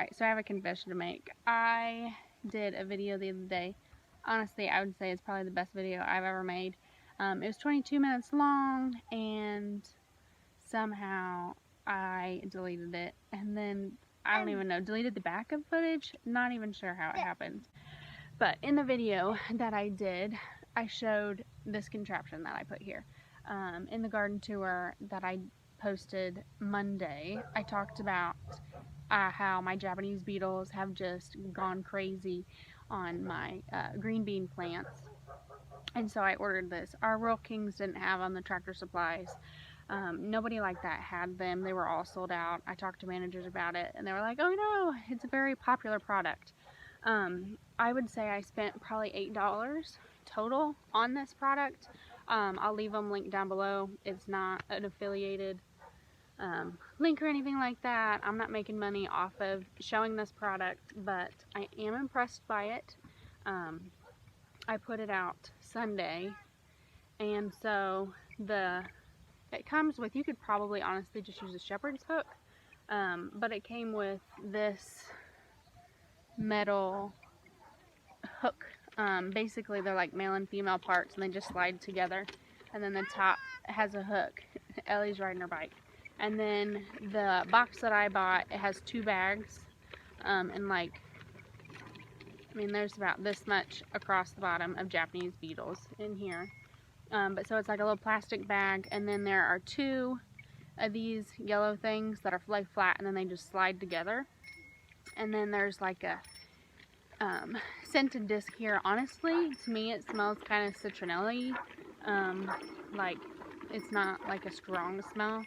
Alright, so I have a confession to make. I did a video the other day. Honestly, I would say it's probably the best video I've ever made. It was 22 minutes long, and somehow I deleted it. And then, I don't even know, deleted the backup footage? Not even sure how it happened. But in the video that I did, I showed this contraption that I put here. In the garden tour that I posted Monday, I talked about how my Japanese beetles have just gone crazy on my green bean plants. And so I ordered this. Our Royal Kings didn't have on the Tractor Supplies. Nobody like that had them. They were all sold out. I talked to managers about it, and they were like, oh no, it's a very popular product. I would say I spent probably $8 total on this product. I'll leave them linked down below. It's not an affiliated link or anything like that. I'm not making money off of showing this product, but I am impressed by it. I put it out Sunday, and so it comes with, you could probably honestly just use a shepherd's hook, but it came with this metal hook. Basically they're like male and female parts, and they just slide together, and then the top has a hook. Ellie's riding her bike. And then the box that I bought, it has 2 bags, and like, I mean, there's about this much across the bottom of Japanese beetles in here. But so it's like a little plastic bag, and then there are 2 of these yellow things that are like flat, and then they just slide together. And then there's like a scented disc here. Honestly, to me it smells kind of citronella-y. Like, it's not like a strong smell.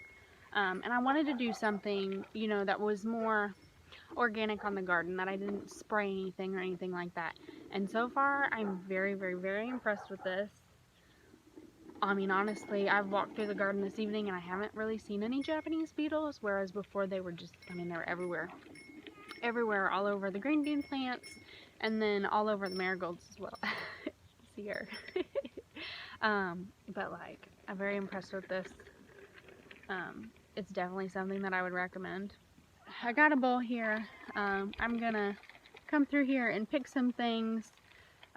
And I wanted to do something, you know, that was more organic on the garden, that I didn't spray anything or anything like that. And so far, I'm very, very, very impressed with this. I mean, honestly, I've walked through the garden this evening and I haven't really seen any Japanese beetles, whereas before they were just, I mean, they were everywhere. Everywhere, all over the green bean plants, and then all over the marigolds as well. See here. But like, I'm very impressed with this. It's definitely something that I would recommend. I got a bowl here. I'm gonna come through here and pick some things.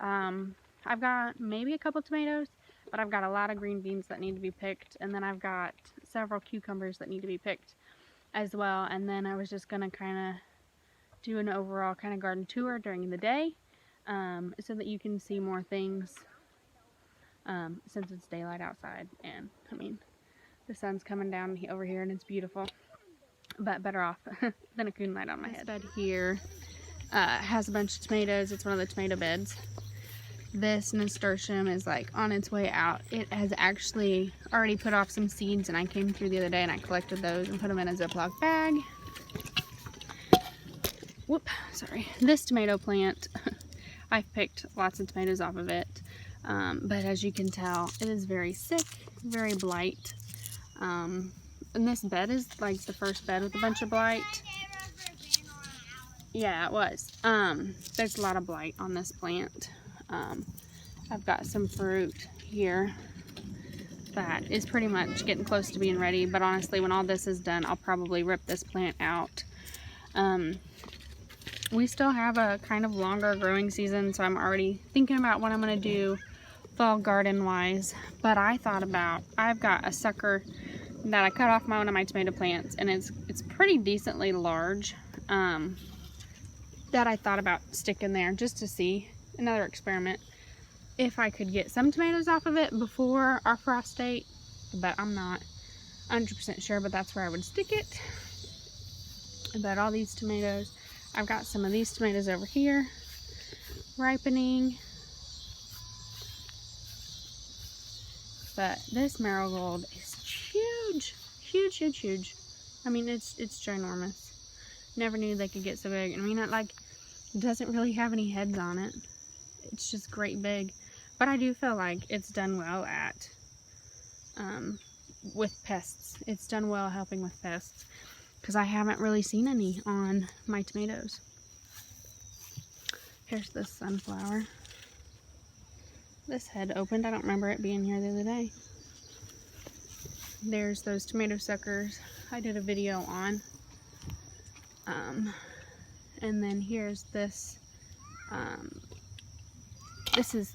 I've got maybe a couple tomatoes, but I've got a lot of green beans that need to be picked, and then I've got several cucumbers that need to be picked as well. And then I was just gonna kind of do an overall kind of garden tour during the day, so that you can see more things, since it's daylight outside. And I mean, the sun's coming down over here and it's beautiful, but better off than a coon light on my head. This bed here has a bunch of tomatoes. It's one of the tomato beds. This nasturtium is like on its way out. It has actually already put off some seeds, and I came through the other day and I collected those and put them in a Ziploc bag. Whoop, sorry. This tomato plant, I've picked lots of tomatoes off of it, but as you can tell, it is very sick, very blight. And this bed is like the first bed with a bunch of blight. Yeah, it was. There's a lot of blight on this plant. I've got some fruit here that is pretty much getting close to being ready, but honestly, when all this is done, I'll probably rip this plant out. We still have a kind of longer growing season, so I'm already thinking about what I'm going to do fall garden wise. But I thought about, I've got a sucker that I cut off one of my tomato plants, and it's pretty decently large, that I thought about sticking there just to see, another experiment, if I could get some tomatoes off of it before our frost date. But I'm not 100% sure, but that's where I would stick it. But all these tomatoes, I've got some of these tomatoes over here ripening. But this marigold is huge, huge, huge, huge. I mean, it's ginormous. Never knew they could get so big. I mean, it doesn't really have any heads on it. It's just great big. But I do feel like it's done well at, with pests. It's done well helping with pests, because I haven't really seen any on my tomatoes. Here's this sunflower. This head opened. I don't remember it being here the other day. There's those tomato suckers I did a video on. And then here's this, this is,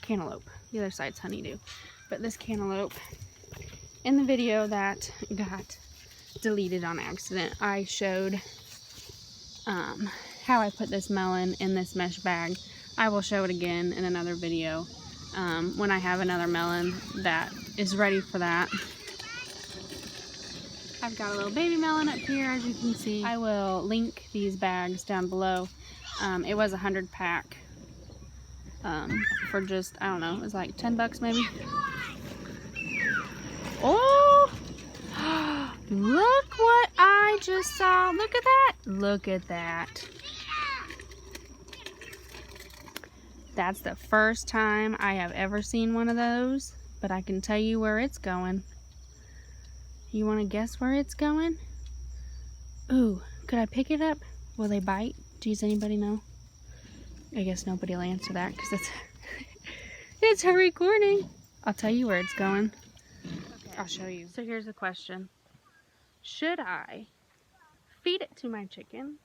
cantaloupe. The other side's honeydew. But this cantaloupe, in the video that got deleted on accident, I showed how I put this melon in this mesh bag. I will show it again in another video when I have another melon that is ready for that. I've got a little baby melon up here, as you can see. I will link these bags down below. It was a 100-pack for just, I don't know, it was like 10 bucks maybe. Oh! Look what I just saw. Look at that. Look at that. That's the first time I have ever seen one of those, but I can tell you where it's going. You want to guess where it's going? Ooh, could I pick it up? Will they bite? Does anybody know? I guess nobody will answer that because it's a recording. I'll tell you where it's going. Okay, I'll show you. So here's the question. Should I feed it to my chickens,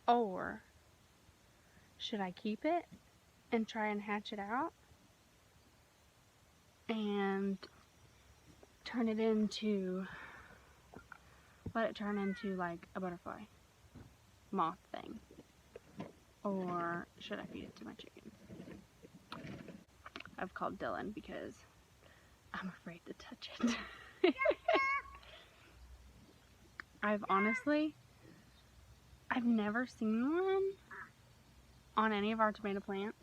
or should I keep it and try and hatch it out and let it turn into like a butterfly moth thing? Or should I feed it to my chickens? I've called Dylan because I'm afraid to touch it. I've never seen one on any of our tomato plants.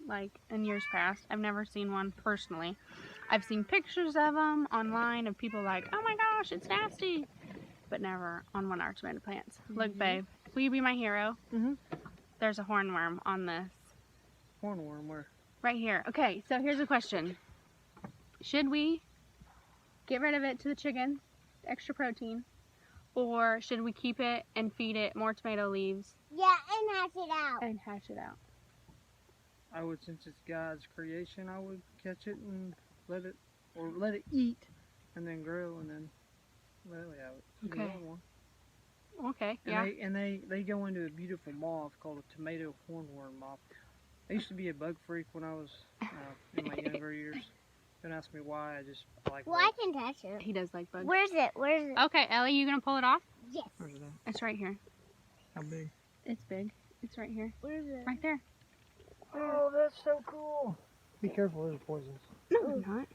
Like in years past, I've never seen one personally. I've seen pictures of them online of people like, oh my gosh, it's nasty, but never on one of our tomato plants. Look, babe, will you be my hero? There's a hornworm on this. Hornworm where? Right here. Okay, so here's a question. Should we get rid of it to the chickens, extra protein, or should we keep it and feed it more tomato leaves? Yeah, and hatch it out. And hatch it out. I would, since it's God's creation, I would catch it and let it eat, and then grow, and then let it out. Okay. Okay. And they go into a beautiful moth called a tomato hornworm moth. I used to be a bug freak when I was in my younger years. Don't ask me why. I just like. Well, I can touch it. He does like bugs. Where's it? Okay, Ellie, you gonna pull it off? Yes. Where's it at? It's right here. How big? It's big. It's right here. Where is it? Right there. Oh, that's so cool. Be careful, there's poisons. No, they're not.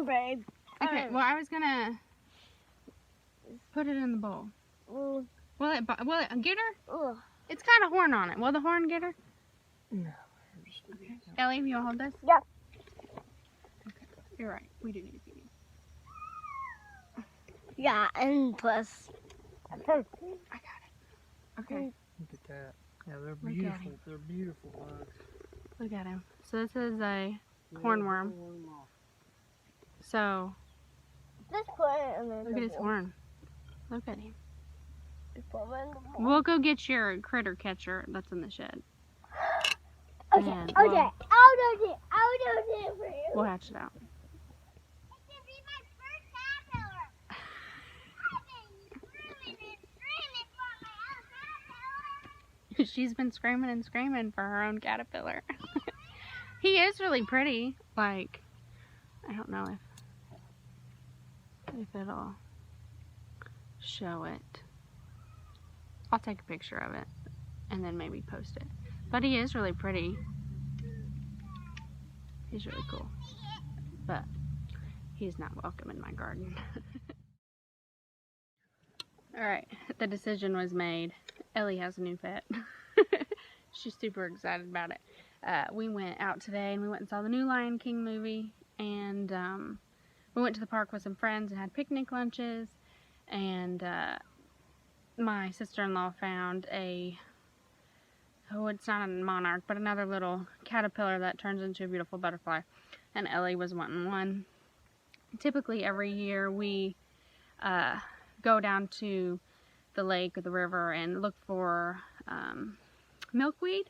Babe. Okay, well, I was gonna put it in the bowl. Will it get her? It's got a horn on it. Will the horn get her? No. Okay. Ellie, you want to hold this? Yeah. Okay. You're right. We do need to feed you. Yeah, and plus. I got it. Okay. Look at that. Yeah, they're beautiful. They're beautiful bugs. Look at him. So this is a hornworm. So Just put it in the look at his horn. Look at him. Just put it in the bowl. We'll go get your critter catcher that's in the shed. Okay, And okay. I'll do it for you. We'll hatch it out. It can be my first caterpillar. I've been screaming for my own caterpillar. She's been screaming and screaming for her own caterpillar. He is really pretty. Like, I don't know if it'll show it. I'll take a picture of it and then maybe post it. But he is really pretty. He's really cool. But he's not welcome in my garden. Alright, the decision was made. Ellie has a new pet. She's super excited about it. We went out today and we went and saw the new Lion King movie. And we went to the park with some friends and had picnic lunches. And my sister-in-law found it's not a monarch, but another little caterpillar that turns into a beautiful butterfly. And Ellie was wanting one. Typically every year we go down to the lake or the river and look for milkweed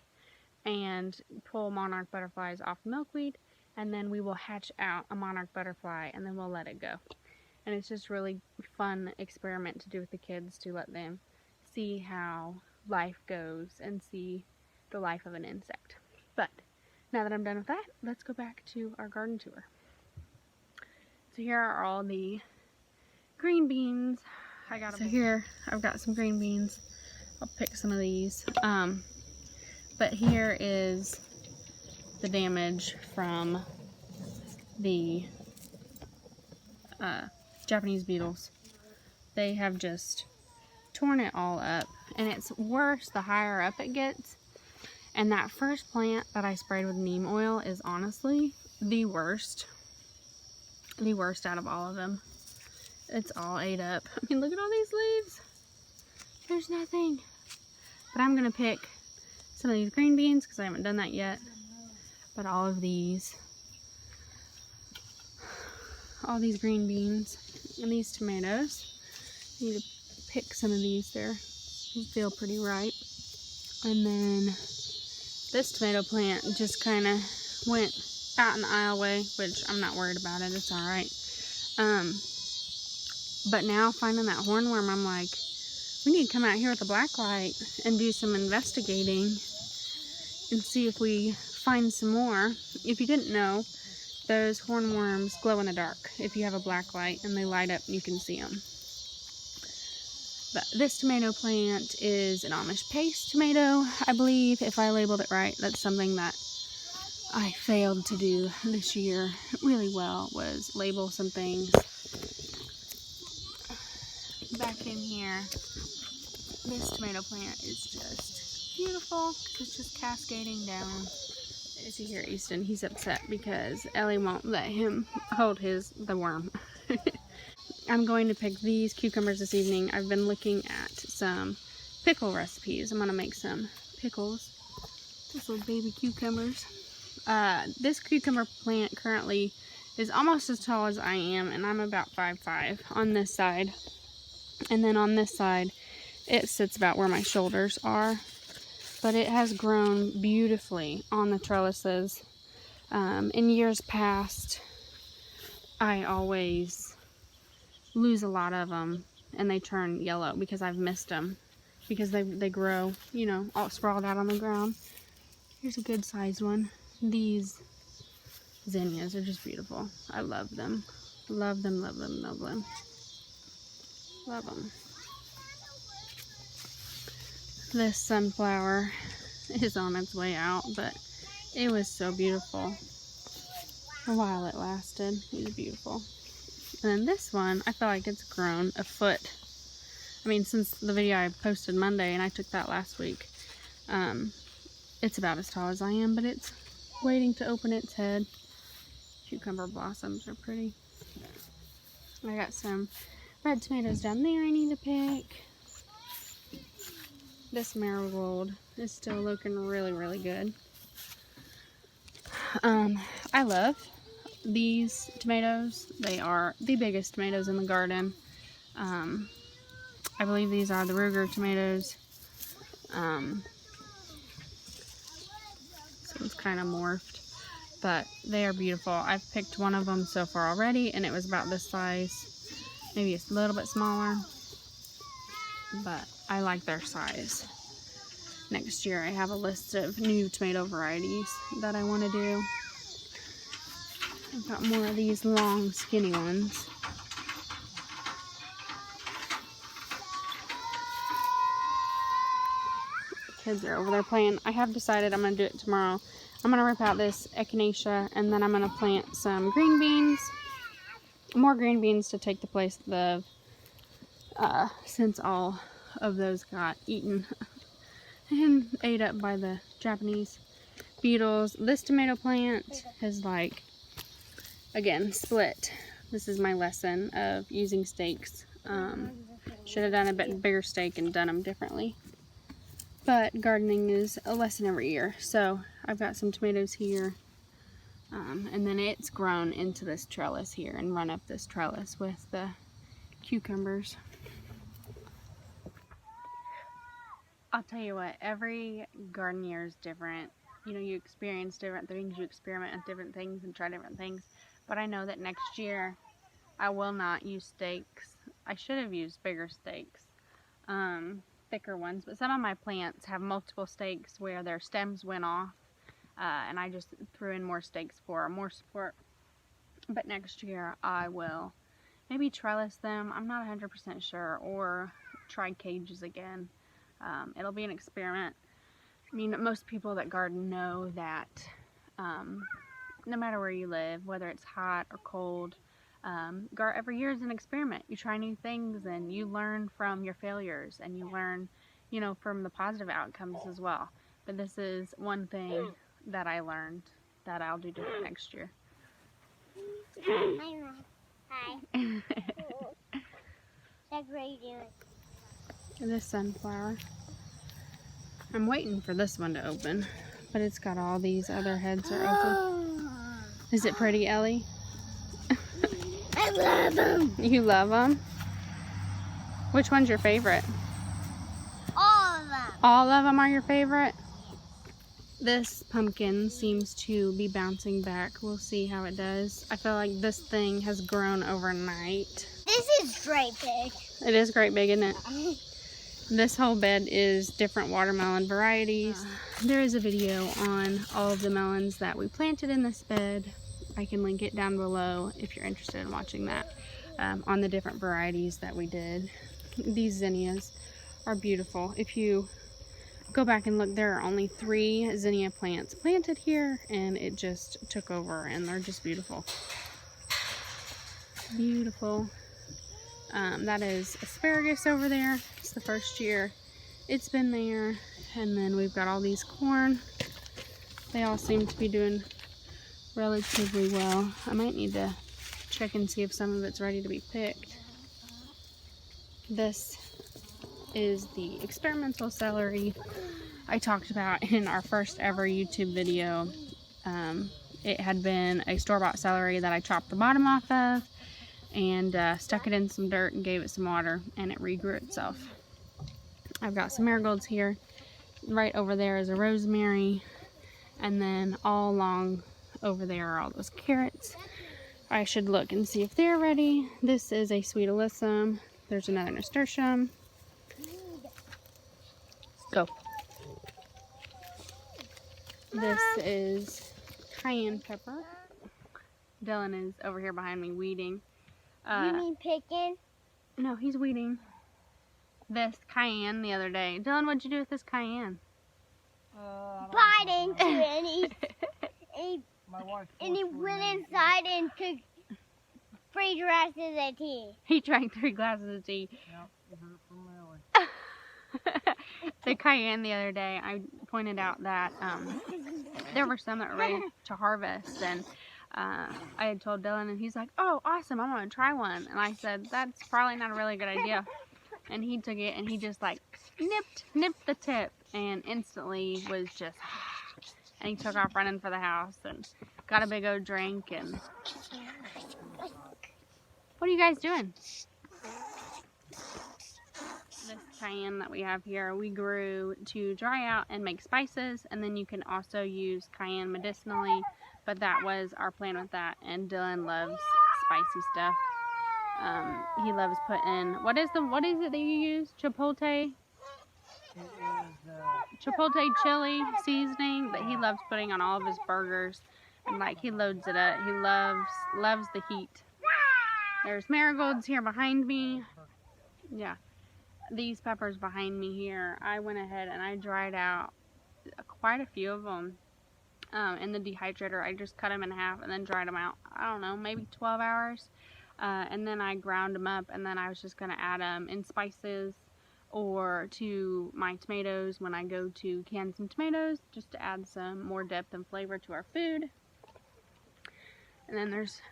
and pull monarch butterflies off the milkweed, and then we will hatch out a monarch butterfly and then we'll let it go. And it's just really fun experiment to do with the kids, to let them see how life goes and see the life of an insect. But now that I'm done with that, let's go back to our garden tour. So here are all the green beans. So here I've got some green beans. I'll pick some of these. But here is the damage from the Japanese beetles. They have just torn it all up, and it's worse the higher up it gets. And that first plant that I sprayed with neem oil is honestly the worst out of all of them. It's all ate up. I mean, look at all these leaves. There's nothing. But I'm gonna pick some of these green beans because I haven't done that yet. But all these green beans and these tomatoes, I need to pick some of these. They feel pretty ripe. And then this tomato plant just kind of went out in the aisleway, which I'm not worried about it. It's all right. But now finding that hornworm, I'm like, we need to come out here with a black light and do some investigating and see if we find some more. If you didn't know, those hornworms glow in the dark. If you have a black light and they light up, you can see them. But this tomato plant is an Amish paste tomato, I believe, if I labeled it right. That's something that I failed to do this year really well, was label some things. Back in here, this tomato plant is just beautiful. It's just cascading down. As you hear Easton, he's upset because Ellie won't let him hold the worm. I'm going to pick these cucumbers this evening. I've been looking at some pickle recipes. I'm going to make some pickles. Just little baby cucumbers. This cucumber plant currently is almost as tall as I am, and I'm about 5'5" on this side. And then on this side, it sits about where my shoulders are. But it has grown beautifully on the trellises. In years past, I always lose a lot of them and they turn yellow because I've missed them. Because they grow, you know, all sprawled out on the ground. Here's a good sized one. These zinnias are just beautiful. I love them. Love them, love them, love them. Love them. This sunflower is on its way out, but it was so beautiful while it lasted. It was beautiful. And then this one, I feel like it's grown a foot. I mean, since the video I posted Monday, and I took that last week, it's about as tall as I am, but it's waiting to open its head. Cucumber blossoms are pretty. I got some red tomatoes down there I need to pick. This marigold is still looking really, really good. I love these tomatoes. They are the biggest tomatoes in the garden. I believe these are the Ruger tomatoes. So it's kind of morphed, but they are beautiful. I've picked one of them so far already, and it was about this size. Maybe it's a little bit smaller, but I like their size. Next year I have a list of new tomato varieties that I want to do. I've got more of these long skinny ones. Kids are over there playing. I have decided I'm going to do it tomorrow. I'm going to rip out this echinacea, and then I'm going to plant some green beans. More green beans to take the place of, since all of those got eaten and ate up by the Japanese beetles. This tomato plant has, like, again, split. This is my lesson of using stakes. Should have done a bit bigger stake and done them differently. But gardening is a lesson every year. So I've got some tomatoes here. And then it's grown into this trellis here and run up this trellis with the cucumbers. I'll tell you what, every garden year is different. You know, you experience different things, you experiment with different things and try different things. But I know that next year I will not use stakes. I should have used bigger stakes. thicker ones, but some of my plants have multiple stakes where their stems went off, and I just threw in more stakes for more support. But next year I will maybe trellis them, I'm not 100% sure, or try cages again. It'll be an experiment. I mean, most people that garden know that no matter where you live, whether it's hot or cold, every year is an experiment. You try new things and you learn from your failures, and you learn, you know, from the positive outcomes as well. But this is one thing that I learned that I'll do different next year. Hi. What are you doing? This sunflower. I'm waiting for this one to open, but it's got all these other heads are open. Is it pretty, Ellie? I love them. You love them? Which one's your favorite? All of them. All of them are your favorite? This pumpkin seems to be bouncing back. We'll see how it does. I feel like this thing has grown overnight. This is great big. It is great big, isn't it? This whole bed is different watermelon varieties. There is a video on all of the melons that we planted in this bed. I can link it down below if you're interested in watching that, on the different varieties that we did. These zinnias are beautiful. If you go back and look, there are only 3 zinnia plants planted here, and it just took over, and they're just beautiful. Beautiful. That is asparagus over there. It's the first year it's been there. And then we've got all these corn. They all seem to be doing relatively well. I might need to check and see if some of it's ready to be picked. This is the experimental celery I talked about in our first ever YouTube video. It had been a store-bought celery that I chopped the bottom off of and stuck it in some dirt and gave it some water, and it regrew itself. I've got some marigolds here. Right over there is a rosemary, and then all along over there are all those carrots. I should look and see if they're ready. This is a sweet alyssum. There's another nasturtium. Go. This is cayenne pepper. Dylan is over here behind me weeding. You mean picking? No, he's weeding this cayenne the other day. Dylan, what'd you do with this cayenne? Bite into it, and he went inside and took 3 glasses of tea. He drank 3 glasses of tea. Yep, heard from Ellie. The cayenne the other day, I pointed out that there were some that were ready to harvest, and I had told Dylan, and he's like, "Oh, awesome, I'm going to try one." And I said, "That's probably not a really good idea." And he took it, and he just like nipped the tip, and instantly was just, and he took off running for the house and got a big old drink. And what are you guys doing? This cayenne that we have here, we grew to dry out and make spices, and then you can also use cayenne medicinally. But that was our plan with that, and Dylan loves spicy stuff. He loves putting, what is it that you use? Chipotle chili seasoning that he loves putting on all of his burgers, and like he loads it up. He loves the heat. There's marigolds here behind me. Yeah, these peppers behind me here, I went ahead and I dried out quite a few of them. In the dehydrator. I just cut them in half and then dried them out. I don't know, maybe 12 hours. And then I ground them up, and then I was just going to add them in spices or to my tomatoes when I go to can some tomatoes, just to add some more depth and flavor to our food. And then there's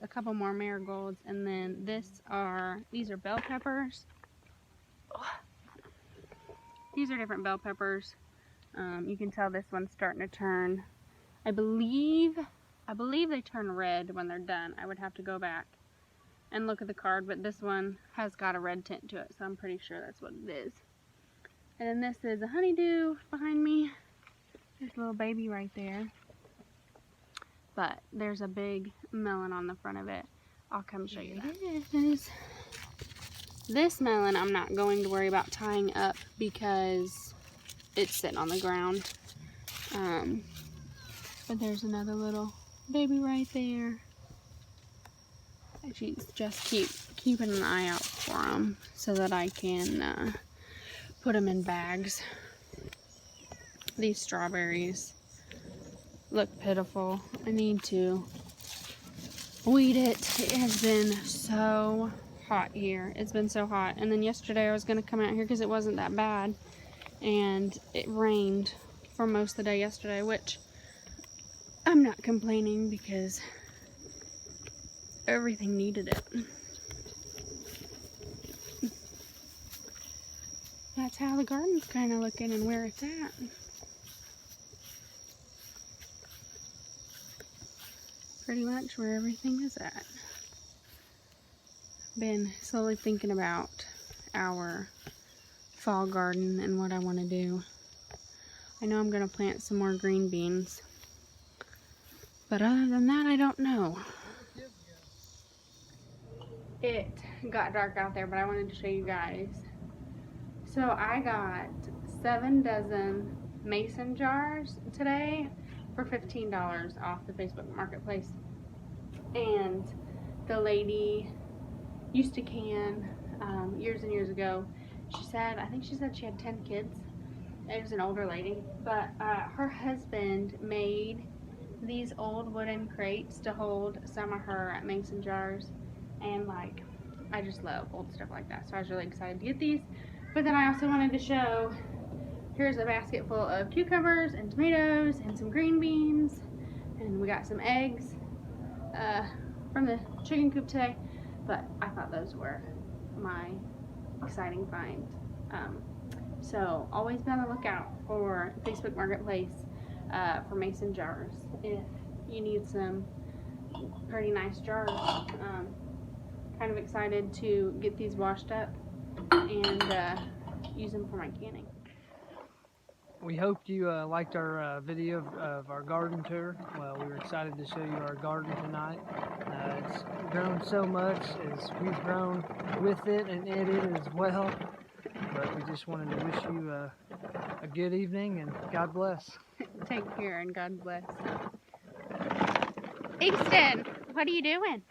a couple more marigolds, and then these are bell peppers. These are different bell peppers. You can tell this one's starting to turn, I believe they turn red when they're done. I would have to go back and look at the card, but this one has got a red tint to it, so I'm pretty sure that's what it is. And then this is a honeydew behind me. There's a little baby right there. But there's a big melon on the front of it. I'll come show you that. This melon I'm not going to worry about tying up because it's sitting on the ground. But there's another little baby right there. I just keeping an eye out for them so that I can put them in bags. These strawberries look pitiful. I need to weed it. It has been so hot here. It's been so hot. And then yesterday I was going to come out here because it wasn't that bad. And it rained for most of the day yesterday, which I'm not complaining because everything needed it. That's how the garden's kind of looking and where it's at. Pretty much where everything is at. Been slowly thinking about our fall garden and what I want to do. I know I'm going to plant some more green beans, but other than that, I don't know. It got dark out there, but I wanted to show you guys. So I got 7 dozen mason jars today for $15 off the Facebook Marketplace. And the lady used to can years and years ago. She said, I think she said she had 10 kids. It was an older lady, but her husband made these old wooden crates to hold some of her mason jars, and like, I just love old stuff like that, so I was really excited to get these. But then I also wanted to show, here's a basket full of cucumbers and tomatoes and some green beans, and we got some eggs from the chicken coop today, but I thought those were my exciting find. So always be on the lookout for Facebook Marketplace for mason jars if you need some pretty nice jars. Kind of excited to get these washed up and use them for my canning. We hoped you liked our video of our garden tour. Well, we were excited to show you our garden tonight. It's grown so much as we've grown with it and in it as well. But we just wanted to wish you a good evening and God bless. Take care and God bless. Easton, what are you doing?